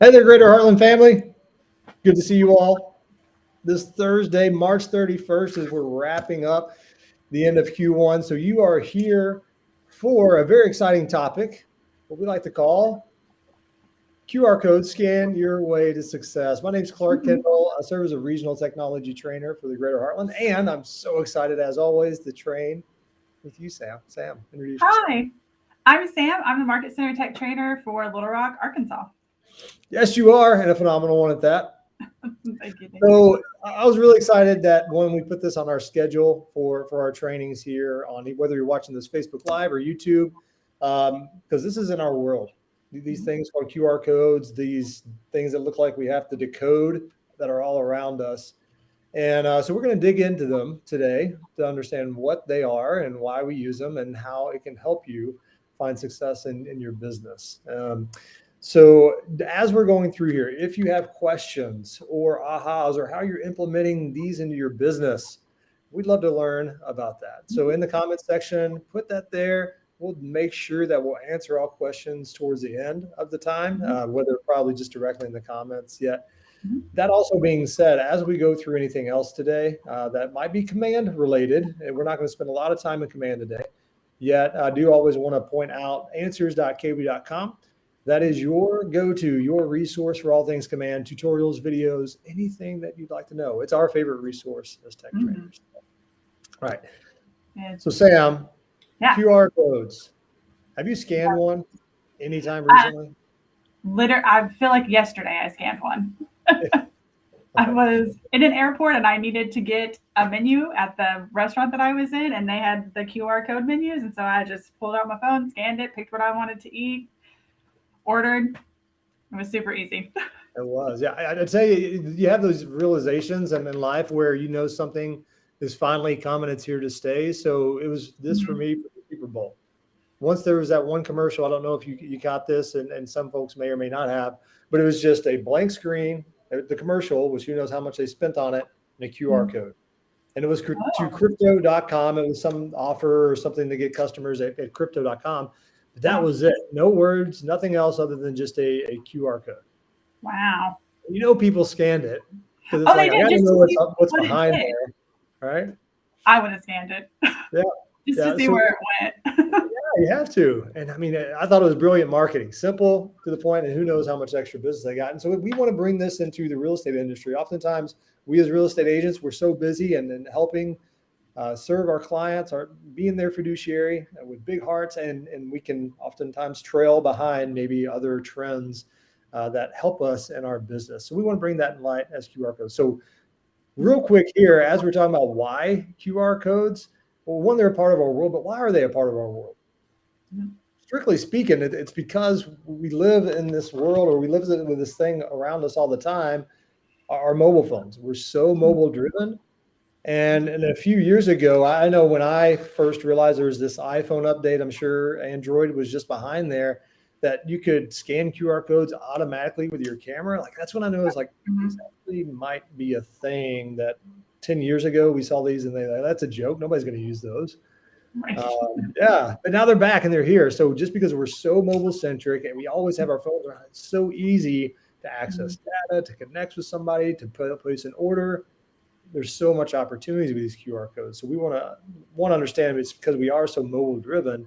Hey there, Greater Heartland family. Good to see you all. This Thursday, March 31st, as we're wrapping up the end of Q1. So you are here for a very exciting topic, what we like to call QR code scan your way to success. My name is Clark Mhm. Kendall. I serve as a regional technology trainer for the Greater Heartland, and I'm so excited, as always, to train with you, Sam. Sam, introduce yourself. Hi, I'm Sam. I'm the Market Center Tech Trainer for Little Rock, Arkansas. Yes, you are, and a phenomenal one at that. Thank you. Thank you. So I was really excited that when we put this on our schedule for our trainings here on whether you're watching this Facebook Live or YouTube, because this is in our world. These Mhm. things called QR codes, these things that look like we have to decode that are all around us. And so we're going to dig into them today to understand what they are and why we use them and how it can help you find success in your business. So as we're going through here, if you have questions or ahas or how you're implementing these into your business, we'd love to learn about that. So in the comments section, put that there. We'll make sure that we'll answer all questions towards the end of the time, Mhm. whether probably just directly in the comments yet. Mhm. That also being said, as we go through anything else today that might be command related, and we're not going to spend a lot of time in command today, yet I do always want to point out answers.kb.com. That is your go-to, your resource for all things command, tutorials, videos, anything that you'd like to know. It's our favorite resource as tech Mhm. trainers. All right. Yes. So Sam, Yeah. QR codes. Have you scanned one anytime I, recently? I feel like yesterday I scanned one. I Okay. was in an airport and I needed to get a menu at the restaurant that I was in, and they had the QR code menus. And so I just pulled out my phone, scanned it, picked what I wanted to eat, ordered. It was super easy. It was, yeah. I'd say you have those realizations and in life where you know something is finally come and it's here to stay. So it was this for Mhm. me for the Super Bowl. Once there was that one commercial, I don't know if you got this, and some folks may or may not have, but it was just a blank screen, the commercial, which who knows how much they spent on it, and a QR Mhm. code. And it was to Oh, crypto.com. It was some offer or something to get customers at crypto.com. But that uh, was it. No words, nothing else other than just a QR code. wow. You know, people scanned it because it's Oh, they like I did got to just know to see what's what it behind did. there, right? I would have scanned it Yeah, just to yeah. see So where it went. yeah, you have to. And I mean, I thought it was brilliant marketing, simple to the point, and who knows how much extra business they got. And so we want to bring this into the real estate industry. Oftentimes, we as real estate agents, we're so busy and helping serve our clients, our being their fiduciary with big hearts, and we can oftentimes trail behind maybe other trends that help us in our business. So we want to bring that in light as QR codes. So real quick here, as we're talking about why QR codes, well, one, they're a part of our world, but why are they a part of our world? Strictly speaking, it's because we live in this world or we live with this thing around us all the time, our mobile phones. We're so mobile driven. And a few years ago, I know when I first realized there was this iPhone update, I'm sure Android was just behind there, that you could scan QR codes automatically with your camera. Like that's when I knew it was like, this Mhm. actually might be a thing that 10 years ago we saw these and that's a joke. Nobody's going to use those. Right. Yeah, but now they're back and they're here. So just because we're so mobile centric and we always have our phones around, it's so easy to Mhm. access data, to connect with somebody, to place an order. There's so much opportunity with these QR codes. So we want to understand it's because we are so mobile driven.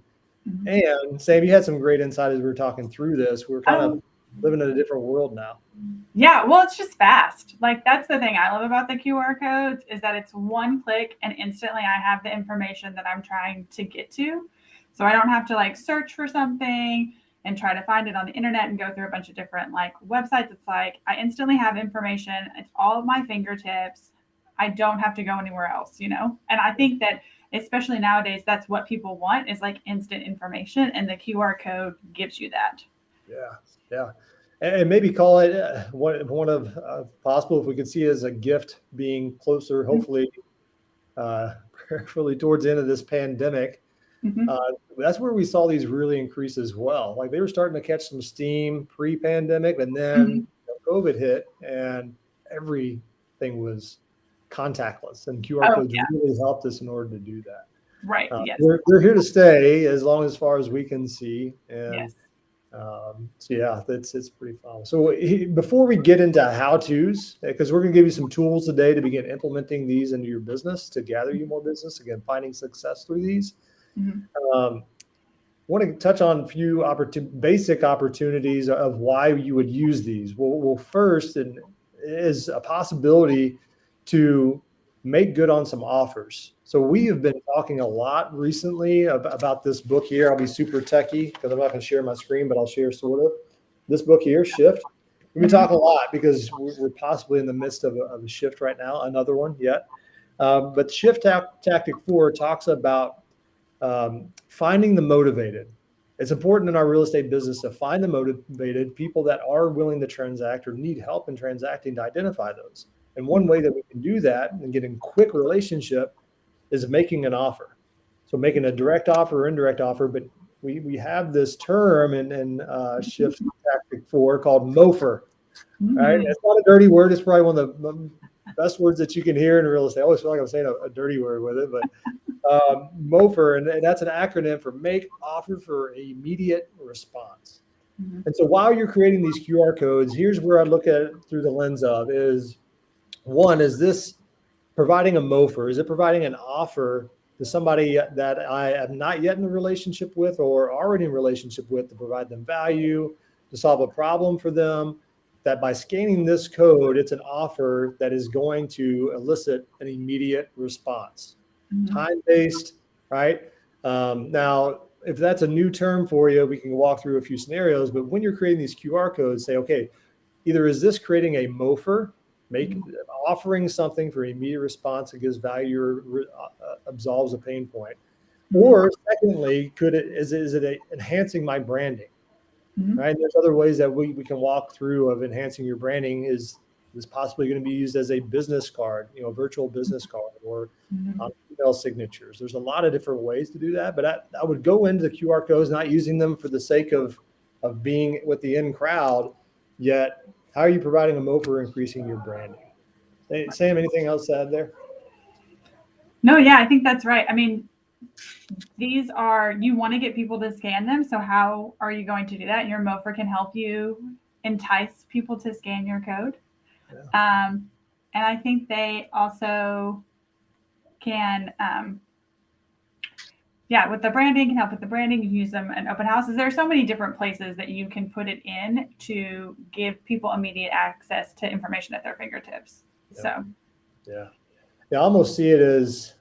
Mhm. And Sam, you had some great insight as we were talking through this. We're kind of Oh, living in a different world now. yeah. Well, it's just fast. Like that's the thing I love about the QR codes is that it's one click and instantly I have the information that I'm trying to get to. So I don't have to like search for something and try to find it on the internet and go through a bunch of different like websites. It's like I instantly have information. It's all at my fingertips. I don't have to go anywhere else. And I think that especially nowadays, that's what people want is like instant information, and the QR code gives you that. Yeah, yeah. And maybe call it one of possible if we could see it as a gift being closer, hopefully, prayerfully towards the end of this pandemic. Mm-hmm. Uh, that's where we saw these really increase as well. Like they were starting to catch some steam pre-pandemic, and then Mm-hmm. COVID hit, and everything was contactless, and QR Oh, codes yeah. really helped us in order to do that. Right. Yes. They're here to stay as long as far as we can see, and Yes. So yeah, it's pretty fun. So before we get into how-tos, because we're going to give you some tools today to begin implementing these into your business to gather you more business, again, finding success through these. Mhm. Want to touch on a few basic opportunities of why you would use these. Well, first is a possibility to make good on some offers. So we have been talking a lot recently about this book here. I'll be super techie because I'm not going to share my screen, but I'll share sort of this book here, Shift. We've been talking a lot because we're possibly in the midst of a shift right now, another one yet. But Shift Tactic 4 talks about finding the motivated. It's important in our real estate business to find the motivated people that are willing to transact or need help in transacting to identify those. And one way that we can do that and get in quick relationship is making an offer. So making a direct offer or indirect offer, but we have this term in Shift Tactic 4 called MOFR. Right? It's not a dirty word. It's probably one of the best words that you can hear in real estate. I always feel like I'm saying a dirty word with it, but MOFR, and that's an acronym for Make Offer for Immediate Response. And so while you're creating these QR codes, here's where I look at it through the lens of is one, is this providing a MOFR? Is it providing an offer to somebody that I am not yet in a relationship with or already in a relationship with to provide them value, to solve a problem for them? That by scanning this code, it's an offer that is going to elicit an immediate response. Time-based, right? Now, if that's a new term for you, we can walk through a few scenarios, but when you're creating these QR codes, say, okay, either is this creating a MOFR, offering something for immediate response that gives value or absolves a pain point, or secondly, is it enhancing my branding? Right? There's other ways that we can walk through of enhancing your branding. Is possibly going to be used as a business card, a virtual business card, or email signatures. There's a lot of different ways to do that, but I would go into the QR codes, not using them for the sake of being with the in crowd, yet how are you providing a MOFR increasing your branding? Sam, anything else to add there? No, yeah, I think that's right. I mean, these are, you want to get people to scan them. So how are you going to do that? Your MOFR can help you entice people to scan your code. Yeah. And I think they also can, with the branding, can help with the branding. You can use them in open houses. There are so many different places that you can put it in to give people immediate access to information at their fingertips. Yeah. So, yeah. I almost see it as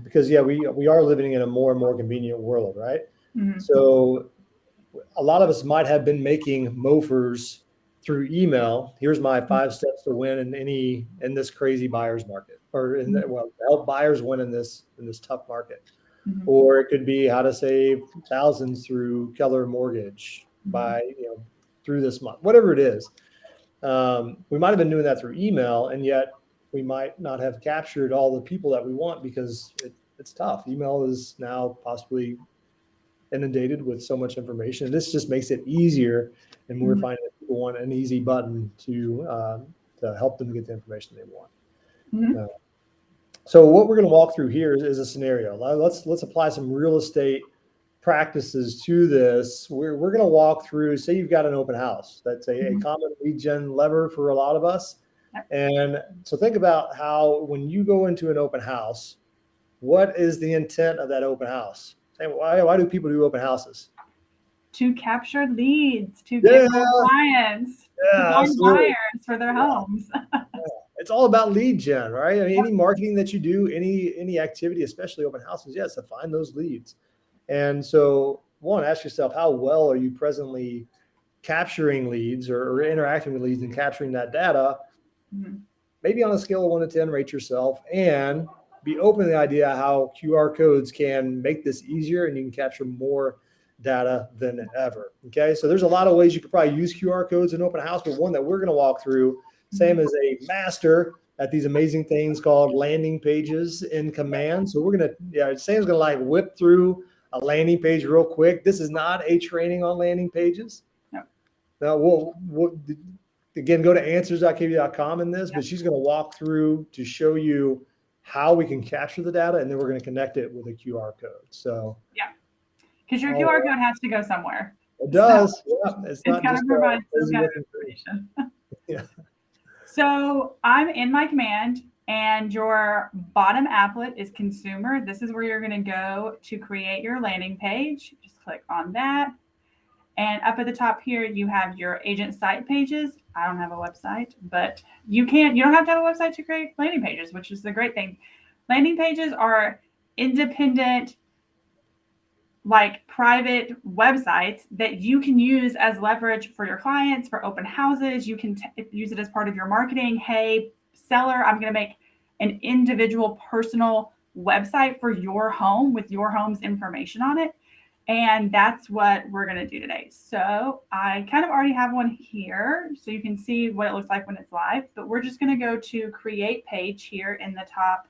because we are living in a more and more convenient world, right? So a lot of us might have been making MOFRs through email. Here's my 5 steps to win in this crazy buyer's market, or help buyers win in this tough market. Or it could be how to save thousands through Keller Mortgage by through this month, whatever it is. We might have been doing that through email, and yet we might not have captured all the people that we want because it's tough. Email is now possibly inundated with so much information. And this just makes it easier, and we're finding that people want an easy button to help them get the information they want. So what we're going to walk through here is a scenario. Let's apply some real estate practices to this. We're going to walk through, say you've got an open house. That's a common lead gen lever for a lot of us. And so think about how when you go into an open house, what is the intent of that open house? Why do people do open houses? To capture leads, to get more clients, to find buyers for their homes. It's all about lead gen, right? I mean, any marketing that you do, any activity, especially open houses, yes, to find those leads. And so, one, ask yourself, how well are you presently capturing leads or interacting with leads and capturing that data? Maybe on a scale of 1 to 10, rate yourself and be open to the idea how QR codes can make this easier and you can capture more data than ever. Okay, so there's a lot of ways you could probably use QR codes in open house, but one that we're going to walk through. Sam is a master at these amazing things called landing pages in Command. So we're going to, Sam's going to whip through a landing page real quick. This is not a training on landing pages. No. Now we'll again, go to answers.kv.com in this, but she's going to walk through to show you how we can capture the data, and then we're going to connect it with a QR code. So because your QR code has to go somewhere. It does. Yeah. It's It's not kind just of provides some busy kind of looking pretty. information. Yeah. So I'm in my command, and your bottom applet is consumer. This is where you're going to go to create your landing page. Just click on that. And up at the top here, you have your agent site pages. I don't have a website, but you don't have to have a website to create landing pages, which is the great thing. Landing pages are independent, like private websites that you can use as leverage for your clients, for open houses. You can use it as part of your marketing. Hey, seller, I'm going to make an individual personal website for your home with your home's information on it. And that's what we're going to do today. So I kind of already have one here, so you can see what it looks like when it's live, but we're just going to go to create page here in the top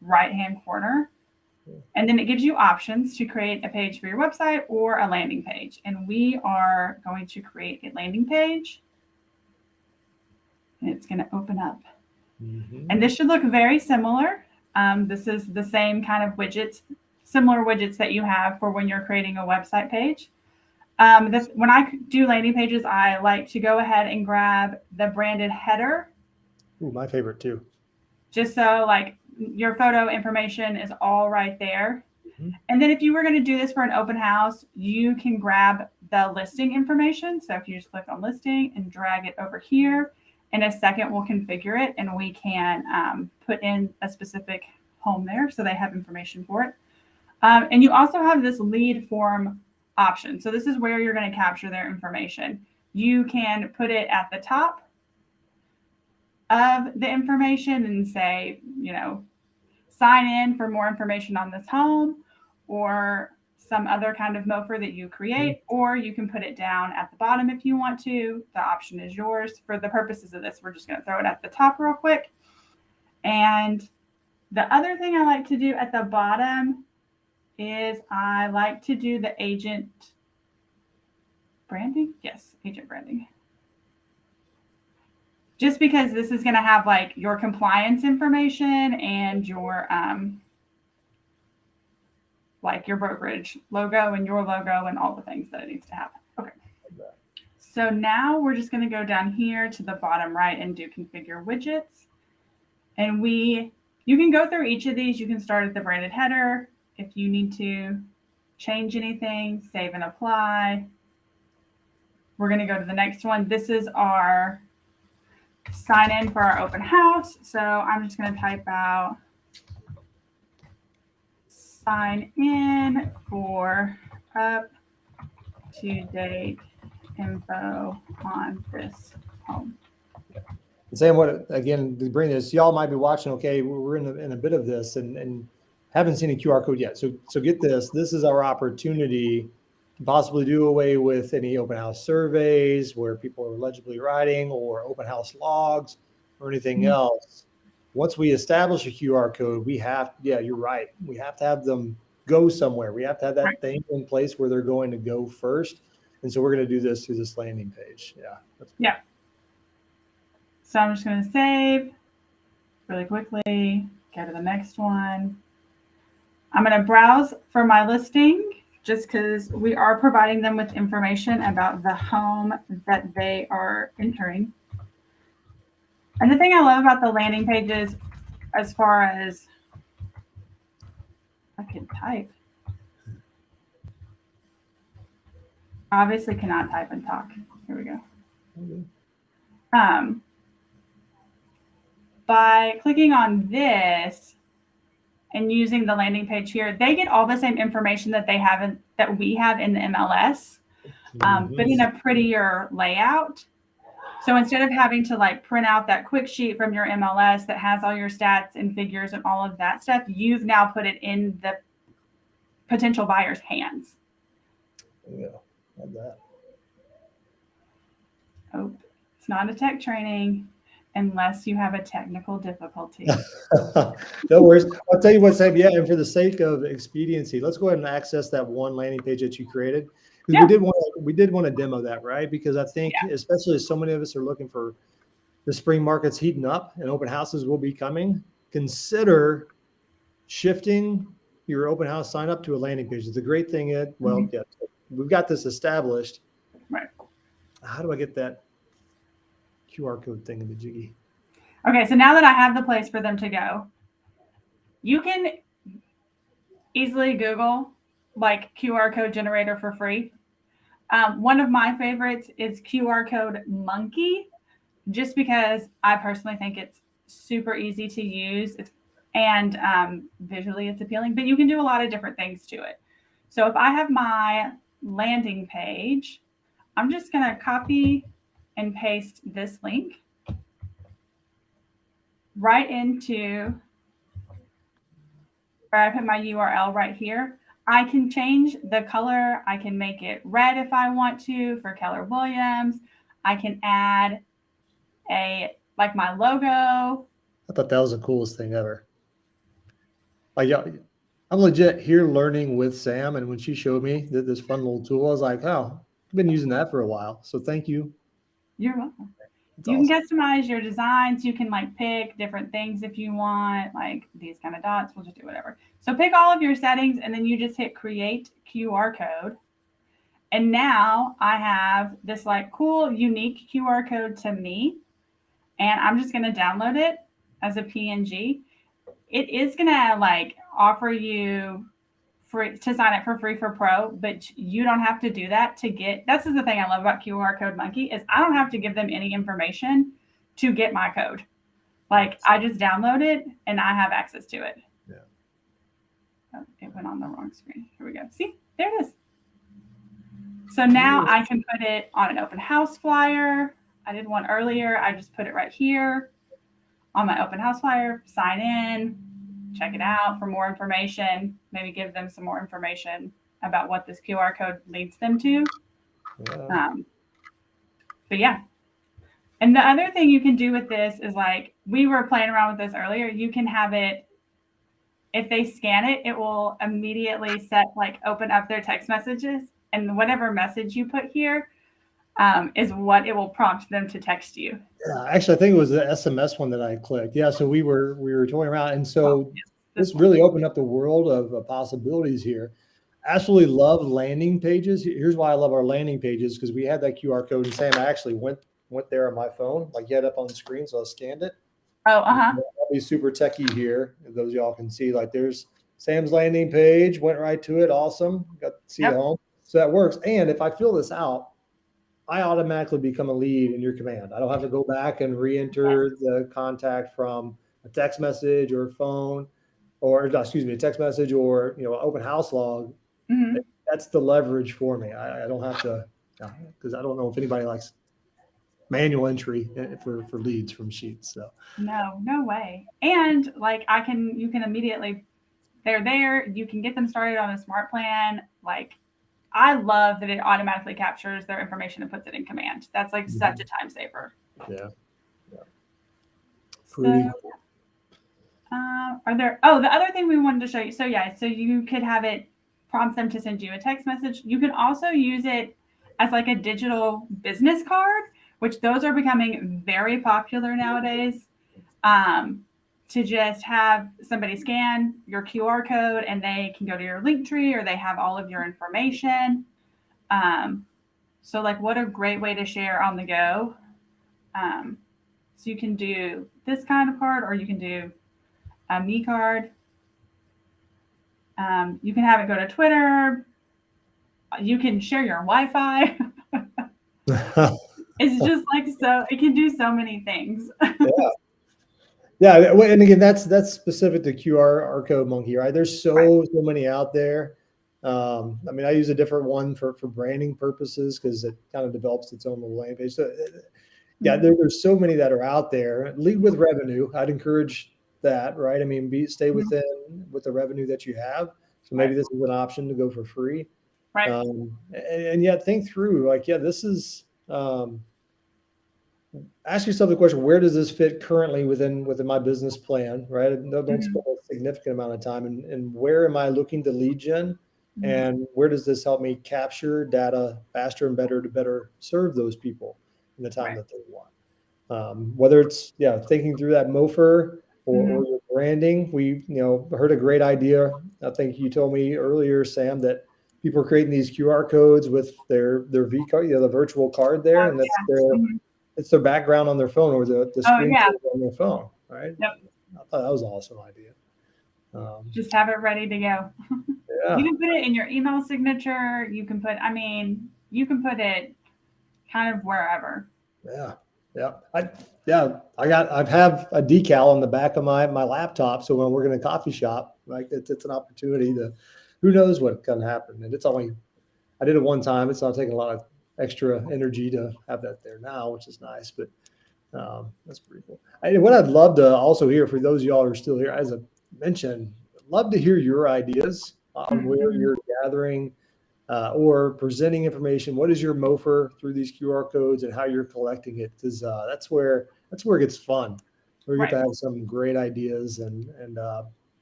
right-hand corner. And then it gives you options to create a page for your website or a landing page. And we are going to create a landing page. And it's going to open up. Mm-hmm. And this should look very similar. This is the same kind of widgets, similar widgets that you have for when you're creating a website page. When I do landing pages, I like to go ahead and grab the branded header. Ooh, my favorite too. Just so like your photo information is all right there. Mm-hmm. And then if you were going to do this for an open house, you can grab the listing information. So if you just click on listing and drag it over here, in a second we'll configure it and we can put in a specific home there so they have information for it. And you also have this lead form option. So this is where you're going to capture their information. You can put it at the top of the information and say, sign in for more information on this home or some other kind of MOFR that you create, or you can put it down at the bottom if you want to. The option is yours. For the purposes of this, we're just going to throw it at the top real quick. And the other thing I like to do at the bottom is I like to do the agent branding. Yes, agent branding. Just because this is going to have like your compliance information and your like your brokerage logo and your logo and all the things that it needs to have. Okay. So now we're just going to go down here to the bottom right and do configure widgets. And you can go through each of these. You can start at the branded header. If you need to change anything, save and apply. We're going to go to the next one. This is our sign in for our open house. So I'm just going to type out sign in for up to date info on this home. Saying what again to bring this, y'all might be watching. Okay, we're in a bit of this and haven't seen a QR code yet. So get this. This is our opportunity to possibly do away with any open house surveys where people are legibly writing or open house logs or anything else. Once we establish a QR code, you're right. We have to have them go somewhere. We have to have that thing in place where they're going to go first. And so we're going to do this through this landing page. Yeah. So I'm just going to save really quickly, go to the next one. I'm going to browse for my listing just because we are providing them with information about the home that they are entering. And the thing I love about the landing pages, as far as I can type, obviously cannot type and talk. Here we go. By clicking on this and using the landing page here, they get all the same information that that we have in the MLS, but in a prettier layout. So instead of having to like print out that quick sheet from your MLS that has all your stats and figures and all of that stuff, you've now put it in the potential buyer's hands. Yeah, love that. Oh, it's not a tech training unless you have a technical difficulty. No worries. I'll tell you what, Sam. Yeah, and for the sake of expediency, let's go ahead and access that one landing page that you created. Yeah. We did want to demo that, right? Because I think, especially as so many of us are looking for the spring markets heating up and open houses will be coming, consider shifting your open house sign up to a landing page. The great thing is, we've got this established. Right. How do I get that QR code thing in the Jiggy? Okay, so now that I have the place for them to go, you can easily Google like QR code generator for free. One of my favorites is QR code monkey, just because I personally think it's super easy to use and visually it's appealing, but you can do a lot of different things to it. So if I have my landing page, I'm just going to copy and paste this link right into where I put my URL right here. I can change the color. I can make it red if I want to for Keller Williams. I can add like my logo. I thought that was the coolest thing ever. Like, yeah, I'm legit here learning with Sam, and when she showed me this fun little tool, I was like, oh, I've been using that for a while. So thank you. You're welcome. That's You awesome. can customize your designs. You can like pick different things if you want, like these kind of dots. We'll just do whatever. So pick all of your settings and then you just hit create QR code. And now I have this like cool, unique QR code to me. And I'm just going to download it as a PNG. It is going to like offer you free to sign up for free for pro, but you don't have to do that to get. This is the thing I love about QR code monkey is I don't have to give them any information to get my code. Like I just download it and I have access to it. Yeah. Oh, it went on the wrong screen. Here we go. See, there it is. So now I can put it on an open house flyer. I did one earlier. I just put it right here on my open house flyer, sign in, check it out for more information, maybe give them some more information about what this QR code leads them to. Yeah. But yeah. And the other thing you can do with this is like, we were playing around with this earlier. You can have it, if they scan it, it will immediately open up their text messages, and whatever message you put here is what it will prompt them to text you. Yeah, actually, I think it was the SMS one that I clicked. Yeah, so we were toying around, and so this really opened up the world of possibilities here. Absolutely love landing pages. Here's why I love our landing pages, because we had that QR code, and Sam, I actually went there on my phone, like you had it up on the screen, so I scanned it. Oh, I'll be super techie here. Those y'all can see, like there's Sam's landing page, went right to it. Awesome. Got to see the home. So that works. And if I fill this out, I automatically become a lead in your command. I don't have to go back and re-enter the contact from a text message or phone, or excuse me, a text message or open house log. Mm-hmm. That's the leverage for me. I don't have to, because I don't know if anybody likes manual entry for leads from sheets. So no way. And like you can immediately, they're there. You can get them started on a smart plan. Like I love that it automatically captures their information and puts it in command. That's like such a time saver. Yeah. So, the other thing we wanted to show you. So you could have it prompt them to send you a text message. You can also use it as like a digital business card, which those are becoming very popular nowadays. To just have somebody scan your QR code and they can go to your Linktree, or they have all of your information. So like what a great way to share on the go. So you can do this kind of card, or you can do a me card. You can have it go to Twitter. You can share your Wi-Fi. It's just like, so it can do so many things. Yeah, and again, that's specific to QR code monkey, right? There's so many out there. I mean, I use a different one for branding purposes because it kind of develops its own little landing page. So, yeah, there's so many that are out there. Lead with revenue. I'd encourage that, right? I mean, stay within with the revenue that you have. So maybe this is an option to go for free. Right. And yet think through, like, this is. Ask yourself the question: where does this fit currently within my business plan? Right? Don't spend a significant amount of time, and where am I looking to lead gen, and where does this help me capture data faster and better to better serve those people in the time that they want? Whether it's thinking through that MOFR or your branding, we heard a great idea. I think you told me earlier, Sam, that people are creating these QR codes with their V card, the virtual card there, Oh, and that's yeah. Mhm. it's their background on their phone or the Oh, screen yeah. on their phone, right? Yep. I thought that was an awesome idea. Just have it ready to go. Yeah. You can put it in your email signature. You can put, you can put it kind of wherever. Yeah. I have a decal on the back of my laptop. So when I work in a coffee shop, like it's an opportunity to, who knows what can happen. And I did it one time. It's not taking a lot of extra energy to have that there now, which is nice, but that's pretty cool. What I'd love to also hear for those of y'all who are still here, as I mentioned, love to hear your ideas on where you're gathering or presenting information. What is your MOFR through these QR codes and how you're collecting it? Because that's where it gets fun. We get to have some great ideas and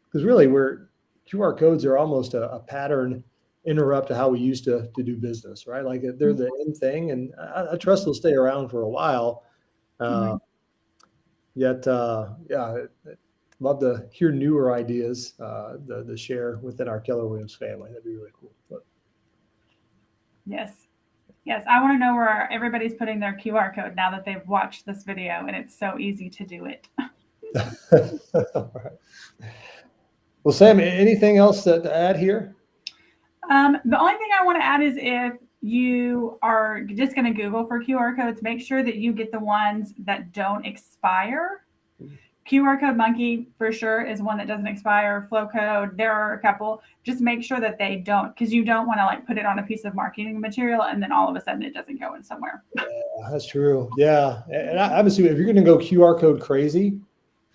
because really QR codes are almost a pattern interrupt to how we used to do business, right? Like they're the end thing, and I trust they'll stay around for a while. Love to hear newer ideas to share within our Keller Williams family. That'd be really cool. Yes. I want to know where everybody's putting their QR code now that they've watched this video, and it's so easy to do it. All right. Well, Sam, anything else to add here? The only thing I want to add is if you are just going to Google for QR codes, make sure that you get the ones that don't expire. QR Code Monkey for sure is one that doesn't expire. Flowcode, there are a couple. Just make sure that they don't, because you don't want to like put it on a piece of marketing material and then all of a sudden it doesn't go in somewhere. Yeah, that's true. Yeah, and I'm assuming if you're going to go QR code crazy,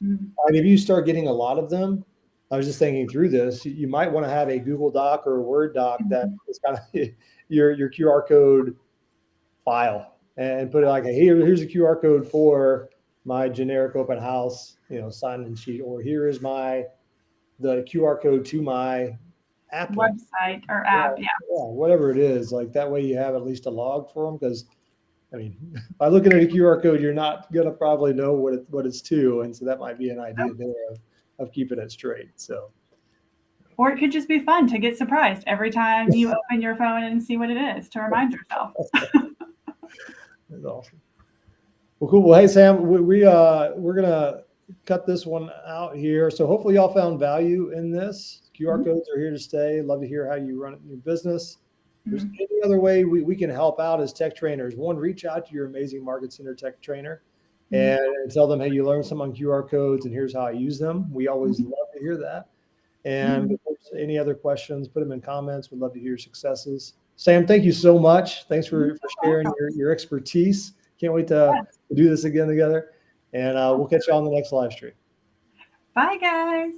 if you start getting a lot of them, I was just thinking through this, you might want to have a Google Doc or a Word doc that is kind of your QR code file and put it like, hey, here's a QR code for my generic open house, sign-in sheet, or here is the QR code to my app website or app. Yeah, whatever it is. Like that way you have at least a log for them. Because by looking at a QR code, you're not gonna probably know what it's to, and so that might be an idea there of keeping it straight. So, or it could just be fun to get surprised every time you open your phone and see what it is to remind yourself. That's awesome. Well, cool. Well, hey Sam, we're gonna cut this one out here. So hopefully y'all found value in this. QR codes are here to stay. Love to hear how you run it in your business. If there's any other way we can help out as tech trainers, one, reach out to your amazing Market Center tech trainer and tell them, hey, you learned some on QR codes and here's how I use them. We always love to hear that. And if there's any other questions, put them in comments. We'd love to hear your successes. Sam, thank you so much. Thanks for sharing your expertise. Can't wait to do this again together. And we'll catch you on the next live stream. Bye, guys.